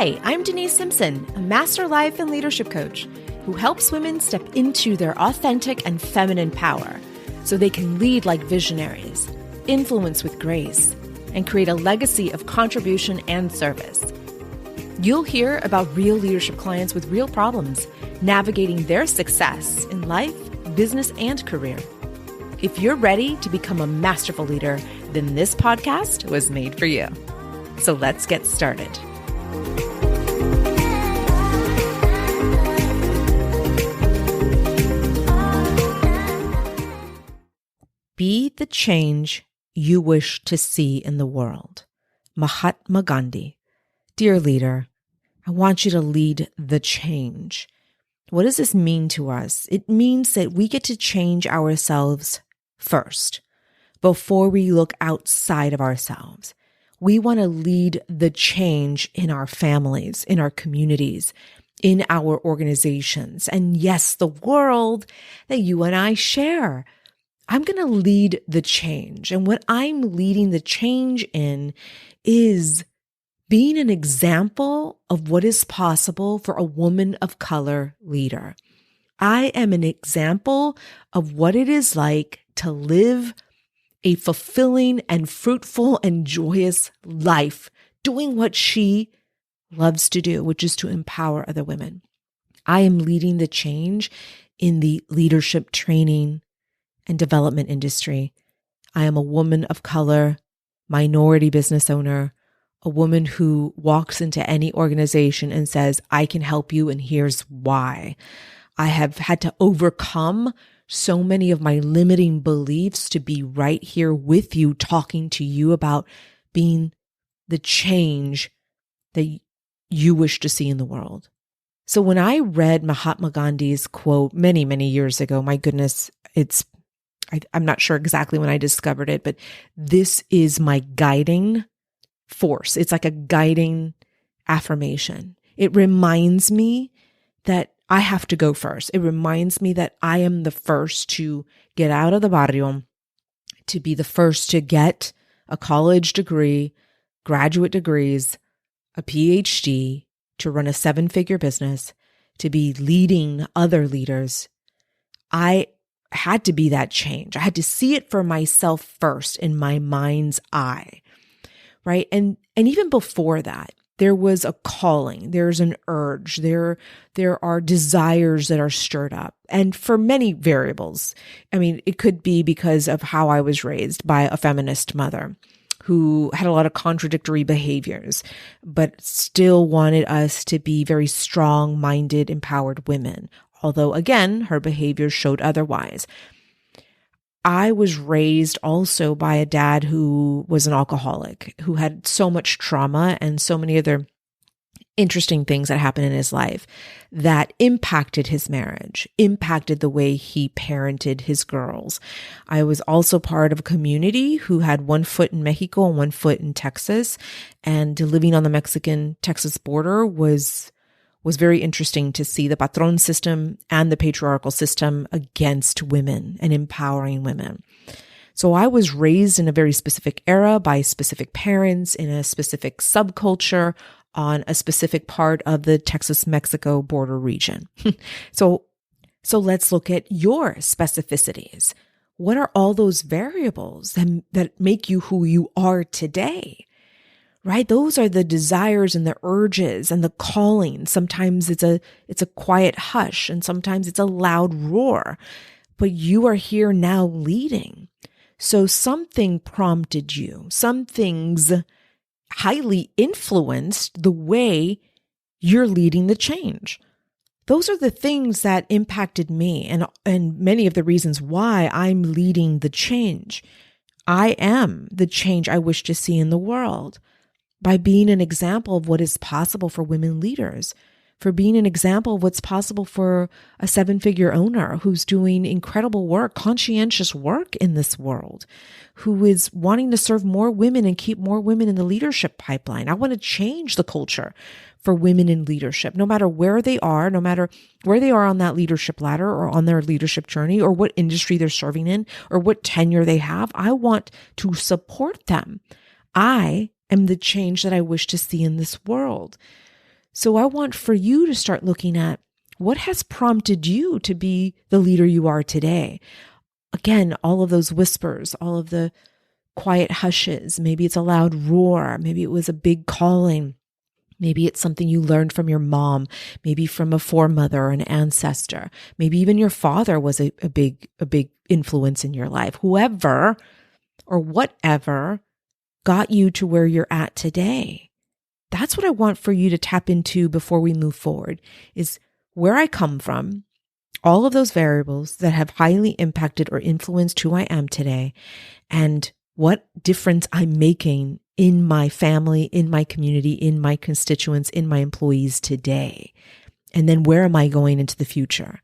Hi, I'm Denise Simpson, a master life and leadership coach who helps women step into their authentic and feminine power so they can lead like visionaries, influence with grace, and create a legacy of contribution and service. You'll hear about real leadership clients with real problems, navigating their success in life, business, and career. If you're ready to become a masterful leader, then this podcast was made for you. So let's get started. Be the change you wish to see in the world. Mahatma Gandhi. Dear leader, I want you to lead the change. What does this mean to us? It means that we get to change ourselves first before we look outside of ourselves. We want to lead the change in our families, in our communities, in our organizations, and yes, the world that you and I share. I'm going to lead the change. And what I'm leading the change in is being an example of what is possible for a woman of color leader. I am an example of what it is like to live a fulfilling and fruitful and joyous life, doing what she loves to do, which is to empower other women. I am leading the change in the leadership training and development industry. I am a woman of color, minority business owner, a woman who walks into any organization and says, I can help you and here's why. I have had to overcome so many of my limiting beliefs to be right here with you, talking to you about being the change that you wish to see in the world. So when I read Mahatma Gandhi's quote many, many years ago, my goodness, I'm not sure exactly when I discovered it, but this is my guiding force. It's like a guiding affirmation. It reminds me that I have to go first. It reminds me that I am the first to get out of the barrio, to be the first to get a college degree, graduate degrees, a PhD, to run a 7-figure business, to be leading other leaders. I had to be that change. I had to see it for myself first in my mind's eye, right? And even before that, there was a calling, there's an urge, there are desires that are stirred up. And for many variables, I mean, it could be because of how I was raised by a feminist mother who had a lot of contradictory behaviors, but still wanted us to be very strong-minded, empowered women. Although, again, her behavior showed otherwise. I was raised also by a dad who was an alcoholic, who had so much trauma and so many other interesting things that happened in his life that impacted his marriage, impacted the way he parented his girls. I was also part of a community who had one foot in Mexico and one foot in Texas, and living on the Mexican-Texas border was very interesting to see the patron system and the patriarchal system against women and empowering women. So I was raised in a very specific era by specific parents in a specific subculture on a specific part of the Texas-Mexico border region. So let's look at your specificities. What are all those variables that make you who you are today? Right? Those are the desires and the urges and the calling. Sometimes it's a quiet hush and sometimes it's a loud roar, but you are here now leading. So something prompted you. Some things highly influenced the way you're leading the change. Those are the things that impacted me and many of the reasons why I'm leading the change. I am the change I wish to see in the world. By being an example of what is possible for women leaders, for being an example of what's possible for a 7-figure owner who's doing incredible work, conscientious work in this world, who is wanting to serve more women and keep more women in the leadership pipeline. I want to change the culture for women in leadership, no matter where they are, no matter where they are on that leadership ladder or on their leadership journey or what industry they're serving in or what tenure they have. I want to support them. I am the change that I wish to see in this world. So I want for you to start looking at what has prompted you to be the leader you are today. Again, all of those whispers, all of the quiet hushes. Maybe it's a loud roar. Maybe it was a big calling. Maybe it's something you learned from your mom, maybe from a foremother or an ancestor. Maybe even your father was a big influence in your life. Whoever or whatever got you to where you're at today. That's what I want for you to tap into before we move forward, is where I come from, all of those variables that have highly impacted or influenced who I am today, and what difference I'm making in my family, in my community, in my constituents, in my employees today. And then where am I going into the future,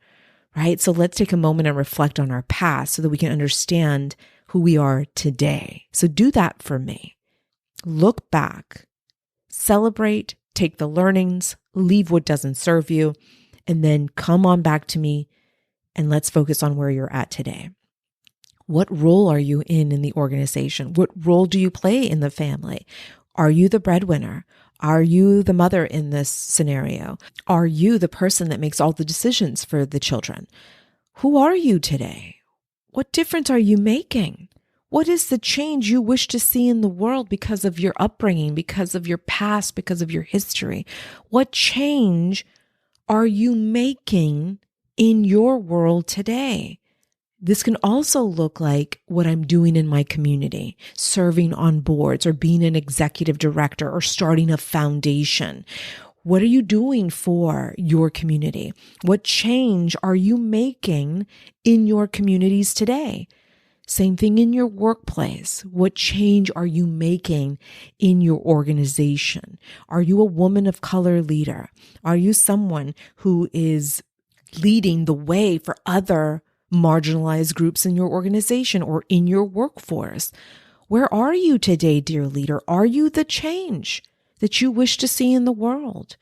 right? So let's take a moment and reflect on our past so that we can understand who we are today. So do that for me. Look back, celebrate, take the learnings, leave what doesn't serve you, and then come on back to me and let's focus on where you're at today. What role are you in the organization? What role do you play in the family? Are you the breadwinner? Are you the mother in this scenario? Are you the person that makes all the decisions for the children? Who are you today? What difference are you making? What is the change you wish to see in the world because of your upbringing, because of your past, because of your history? What change are you making in your world today? This can also look like what I'm doing in my community, serving on boards or being an executive director or starting a foundation. What are you doing for your community? What change are you making in your communities today? Same thing in your workplace. What change are you making in your organization? Are you a woman of color leader? Are you someone who is leading the way for other marginalized groups in your organization or in your workforce? Where are you today, dear leader? Are you the change that you wish to see in the world?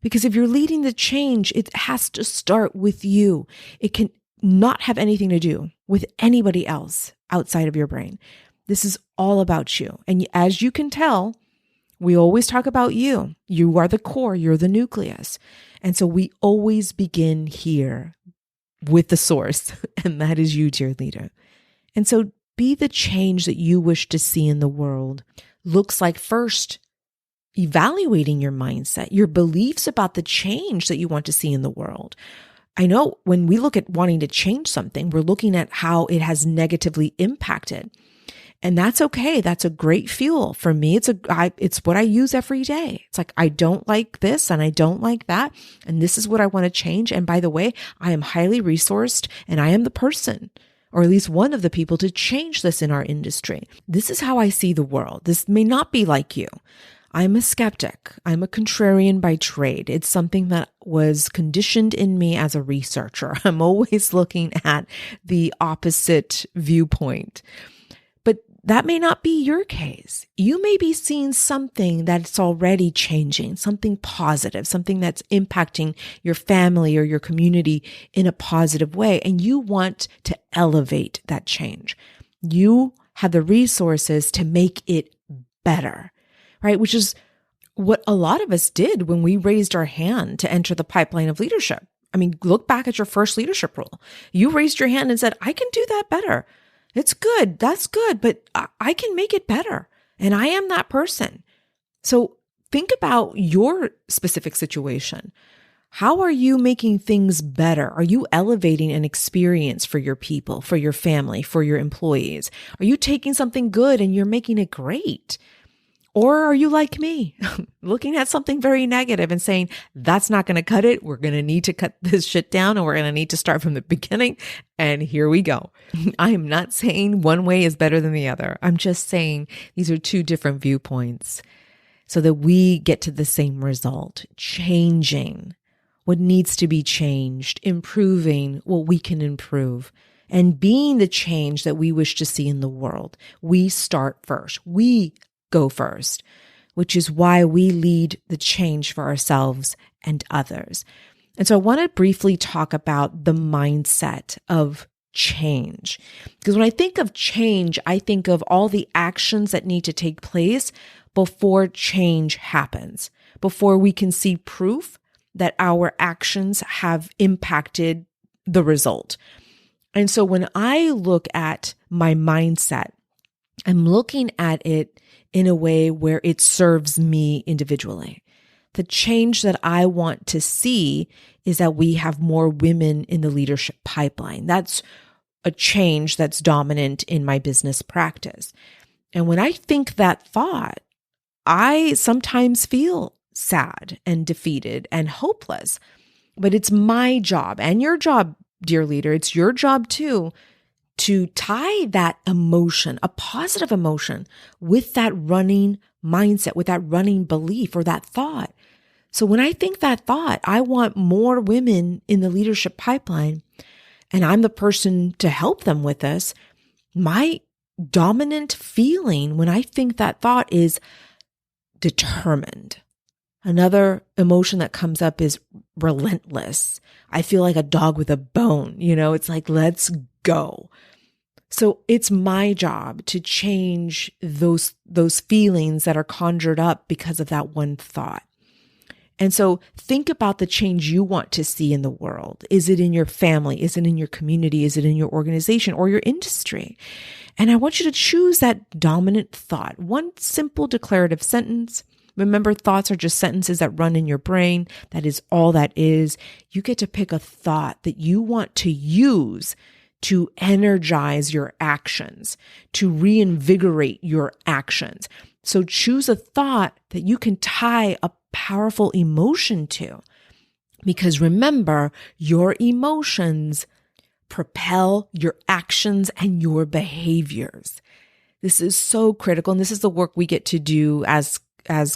Because if you're leading the change, it has to start with you. It can not have anything to do with anybody else outside of your brain. This is all about you. And as you can tell, we always talk about you. You are the core. You're the nucleus. And so we always begin here with the source, and that is you, dear leader. And so be the change that you wish to see in the world. Looks like first evaluating your mindset, your beliefs about the change that you want to see in the world. I know when we look at wanting to change something, we're looking at how it has negatively impacted. And that's okay. That's a great fuel. For me, it's what I use every day. It's like, I don't like this and I don't like that. And this is what I want to change. And by the way, I am highly resourced and I am the person, or at least one of the people, to change this in our industry. This is how I see the world. This may not be like you. I'm a skeptic. I'm a contrarian by trade. It's something that was conditioned in me as a researcher. I'm always looking at the opposite viewpoint. But that may not be your case. You may be seeing something that's already changing, something positive, something that's impacting your family or your community in a positive way, and you want to elevate that change. You have the resources to make it better, right? Which is what a lot of us did when we raised our hand to enter the pipeline of leadership. I mean, look back at your first leadership role. You raised your hand and said, I can do that better. It's good. That's good. But I can make it better. And I am that person. So think about your specific situation. How are you making things better? Are you elevating an experience for your people, for your family, for your employees? Are you taking something good and you're making it great? Or are you like me, looking at something very negative and saying, that's not going to cut it. We're going to need to cut this shit down and we're going to need to start from the beginning. And here we go. I am not saying one way is better than the other. I'm just saying these are two different viewpoints so that we get to the same result, changing what needs to be changed, improving what we can improve, and being the change that we wish to see in the world. We start first. We go first, which is why we lead the change for ourselves and others. And so I want to briefly talk about the mindset of change. Because when I think of change, I think of all the actions that need to take place before change happens, before we can see proof that our actions have impacted the result. And so when I look at my mindset, I'm looking at it in a way where it serves me individually. The change that I want to see is that we have more women in the leadership pipeline. That's a change that's dominant in my business practice. And when I think that thought, I sometimes feel sad and defeated and hopeless. But it's my job and your job, dear leader, it's your job too, to tie that emotion, a positive emotion, with that running mindset, with that running belief or that thought. So when I think that thought, I want more women in the leadership pipeline, and I'm the person to help them with this. My dominant feeling when I think that thought is determined. Another emotion that comes up is relentless. I feel like a dog with a bone. It's like, let's go. So it's my job to change those feelings that are conjured up because of that one thought. And so think about the change you want to see in the world. Is it in your family? Is it in your community? Is it in your organization or your industry? And I want you to choose that dominant thought. One simple declarative sentence. Remember, thoughts are just sentences that run in your brain. That is all that is. You get to pick a thought that you want to use to energize your actions, to reinvigorate your actions. So choose a thought that you can tie a powerful emotion to. Because remember, your emotions propel your actions and your behaviors. This is so critical. And this is the work we get to do as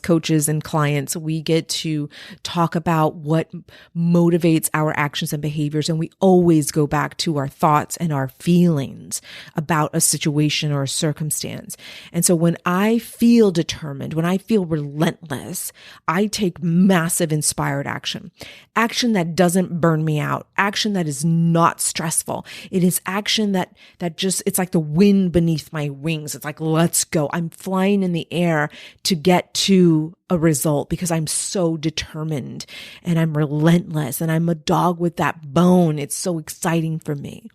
coaches and clients. We get to talk about what motivates our actions and behaviors. And we always go back to our thoughts and our feelings about a situation or a circumstance. And so when I feel determined, when I feel relentless, I take massive inspired action that doesn't burn me out, action that is not stressful. It is action that just, it's like the wind beneath my wings. It's like, let's go. I'm flying in the air to get to a result because I'm so determined and I'm relentless and I'm a dog with that bone. It's so exciting for me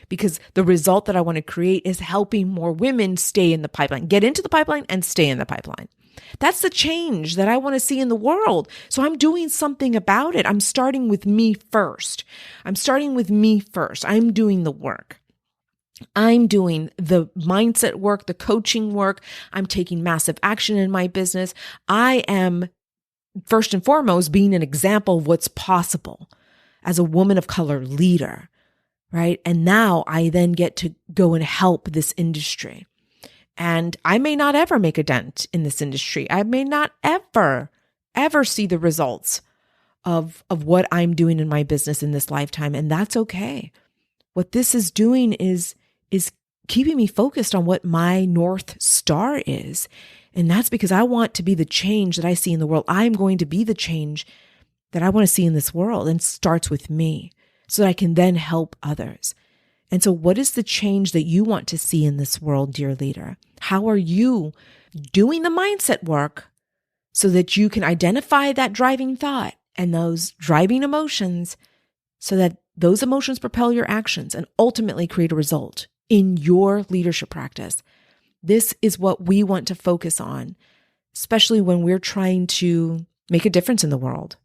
because the result that I want to create is helping more women stay in the pipeline, get into the pipeline and stay in the pipeline. That's the change that I want to see in the world. So I'm doing something about it. I'm starting with me first. I'm doing the work. I'm doing the mindset work, the coaching work. I'm taking massive action in my business. I am, first and foremost, being an example of what's possible as a woman of color leader, right? And now I then get to go and help this industry. And I may not ever make a dent in this industry. I may not ever see the results of what I'm doing in my business in this lifetime. And that's okay. What this is doing is keeping me focused on what my North Star is. And that's because I want to be the change that I see in the world. I'm going to be the change that I want to see in this world, and starts with me so that I can then help others. And so what is the change that you want to see in this world, dear leader? How are you doing the mindset work so that you can identify that driving thought and those driving emotions so that those emotions propel your actions and ultimately create a result in your leadership practice? This is what we want to focus on, especially when we're trying to make a difference in the world.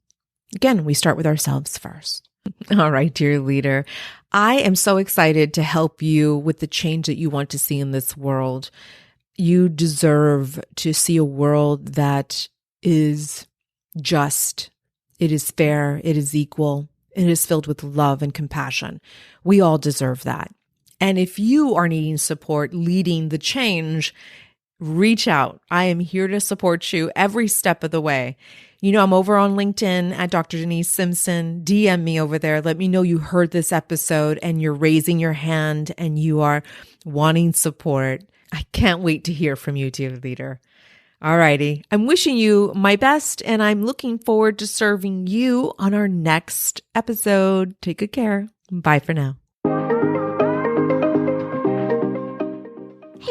Again, we start with ourselves first. All right, dear leader, I am so excited to help you with the change that you want to see in this world. You deserve to see a world that is just, it is fair, it is equal, it is filled with love and compassion. We all deserve that. And if you are needing support leading the change, reach out. I am here to support you every step of the way. I'm over on LinkedIn at Dr. Denise Simpson. DM me over there. Let me know you heard this episode and you're raising your hand and you are wanting support. I can't wait to hear from you, dear leader. All righty. I'm wishing you my best and I'm looking forward to serving you on our next episode. Take good care. Bye for now.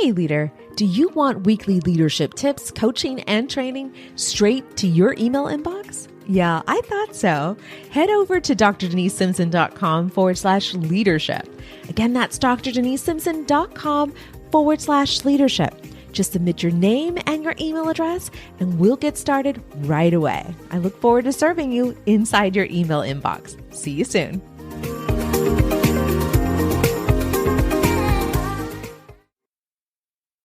Hey leader, do you want weekly leadership tips, coaching, and training straight to your email inbox? Yeah, I thought so. Head over to drdenisesimpson.com/leadership. Again, that's drdenisesimpson.com/leadership. Just submit your name and your email address, and we'll get started right away. I look forward to serving you inside your email inbox. See you soon.